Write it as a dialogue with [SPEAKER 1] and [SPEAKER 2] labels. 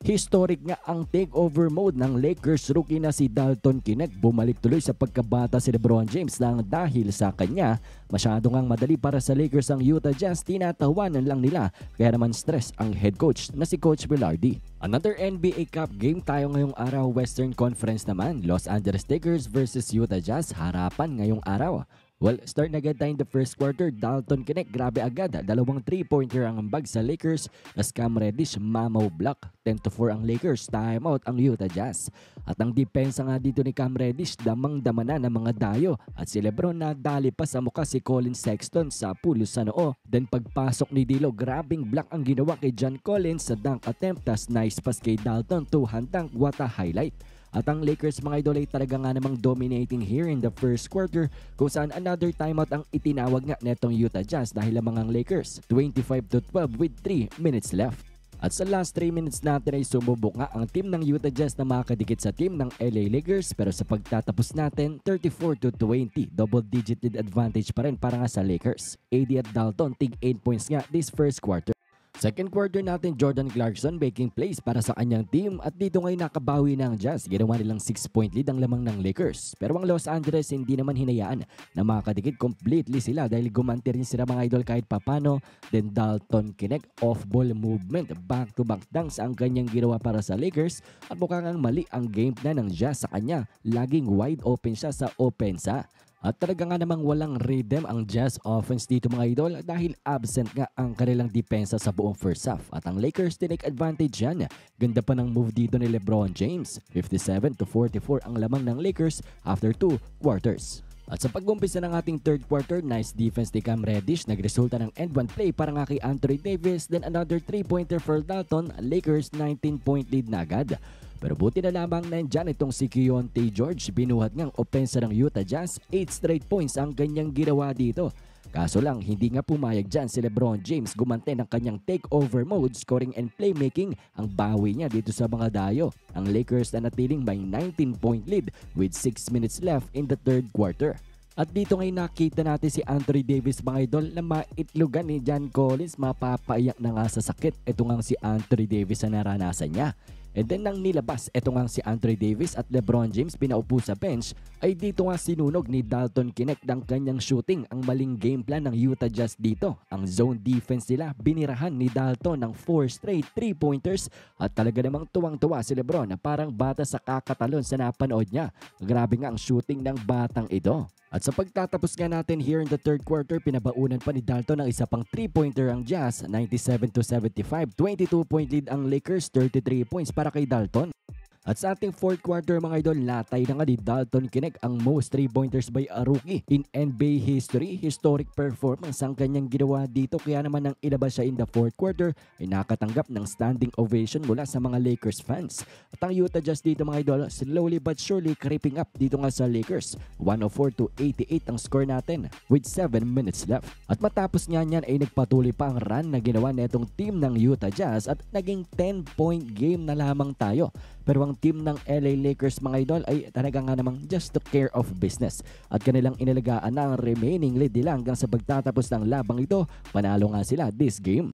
[SPEAKER 1] Historic nga ang takeover mode ng Lakers rookie na si Dalton Knecht. Bumalik tuloy sa pagkabata si LeBron James nang dahil sa kanya, masyado ngang madali para sa Lakers ang Utah Jazz. Tinatawanan lang nila kaya naman stress ang head coach na si Coach Velarde. Another NBA Cup game tayo ngayong araw. Western Conference naman, Los Angeles Lakers versus Utah Jazz. Harapan ngayong araw. Well, start na agad tayo in the first quarter. Dalton Knecht, grabe agad. Dalawang 3-pointer ang ambag sa Lakers. As Cam Reddish, mamaw block. 10-4 ang Lakers. Timeout ang Utah Jazz. At ang depensa nga dito ni Cam Reddish, damang-dama na ng mga dayo. At si LeBron nadali pa sa mukha si Colin Sexton sa pulo sa noo. Then pagpasok ni Dilo, grabing block ang ginawa kay John Collins sa dunk attempt. Tas nice pass kay Dalton, two-hand dunk. What a highlight. At ang Lakers mga idol ay talaga nga namang dominating here in the first quarter kung saan another timeout ang itinawag nga netong Utah Jazz dahil lamang ang Lakers 25-12 with 3 minutes left. At sa last 3 minutes natin ay sumubok nga ang team ng Utah Jazz na makadikit sa team ng LA Lakers, pero sa pagtatapos natin 34-20, double digit lead advantage pa rin para nga sa Lakers. AD at Dalton tig 8 points nga this first quarter. Second quarter natin, Jordan Clarkson making plays para sa kanyang team at dito ngayon nakabawi na ang Jazz. Ginawa nilang 6-point lead ang lamang ng Lakers. Pero ang Los Angeles hindi naman hinayaan na makadikit completely sila dahil gumanti rin sila mga idol kahit papano. Then Dalton Knecht off-ball movement, back-to-back dunks ang kanyang ginawa para sa Lakers at mukhang ang mali ang game plan ng Jazz sa kanya. Laging wide open siya sa opensa. At talaga nga namang walang rhythm ang Jazz offense dito mga idol dahil absent nga ang kanilang depensa sa buong first half. At ang Lakers tinake advantage yan. Ganda pa ng move dito ni LeBron James. 57-44 ang lamang ng Lakers after 2 quarters. At sa pag-umpisa ng ating third quarter, nice defense ni Cam Reddish. Nagresulta ng end one play para nga kay Anthony Davis. Then another 3-pointer for Dalton. Lakers 19-point lead na agad. Pero buti na lamang nandyan itong si Keyonte George. Binuhat ngang opensa ng Utah Jazz. 8 straight points ang kanyang ginawa dito. Kaso lang, hindi nga pumayag dyan si LeBron James. Gumante ng kanyang takeover mode, scoring and playmaking ang bawi niya dito sa mga dayo. Ang Lakers na natiling may 19-point lead with 6 minutes left in the third quarter. At dito ngayon nakita natin si Anthony Davis mga idol na maitlugan ni John Collins. Mapapaiyak na nga sa sakit. Ito nga si Anthony Davis na naranasan niya. And then nang nilabas, eto nga si Anthony Davis at LeBron James pinaupo sa bench, ay dito nga sinunog ni Dalton Knecht ng kanyang shooting. Ang maling game plan ng Utah Jazz dito. Ang zone defense nila, binirahan ni Dalton ng 4 straight 3-pointers at talaga namang tuwang-tuwa si LeBron na parang bata sa kakatalon sa napanood niya. Grabe nga ang shooting ng batang ito. At sa pagtatapos nga natin here in the third quarter, pinabaunan pa ni Dalton ng isa pang 3-pointer ang Jazz, 97-75, 22-point lead ang Lakers, 33 points para kay Dalton. At sa ating fourth quarter mga idol, latay na nga ni Dalton Knecht ang most 3-pointers by a rookie in NBA history. Historic performance ang kanyang ginawa dito, kaya naman nang ilabas siya in the fourth quarter ay nakatanggap ng standing ovation mula sa mga Lakers fans. At ang Utah Jazz dito mga idol, slowly but surely creeping up dito nga sa Lakers. 104-88 ang score natin with 7 minutes left. At matapos nga niyan ay nagpatuloy pa ang run na ginawa netong team ng Utah Jazz at naging 10-point game na lamang tayo. Pero ang team ng LA Lakers mga idol ay talaga nga namang just took care of business. At kanilang inalagaan na ang remaining lead nila hanggang sa pagtatapos ng labang ito. Panalo nga sila this game.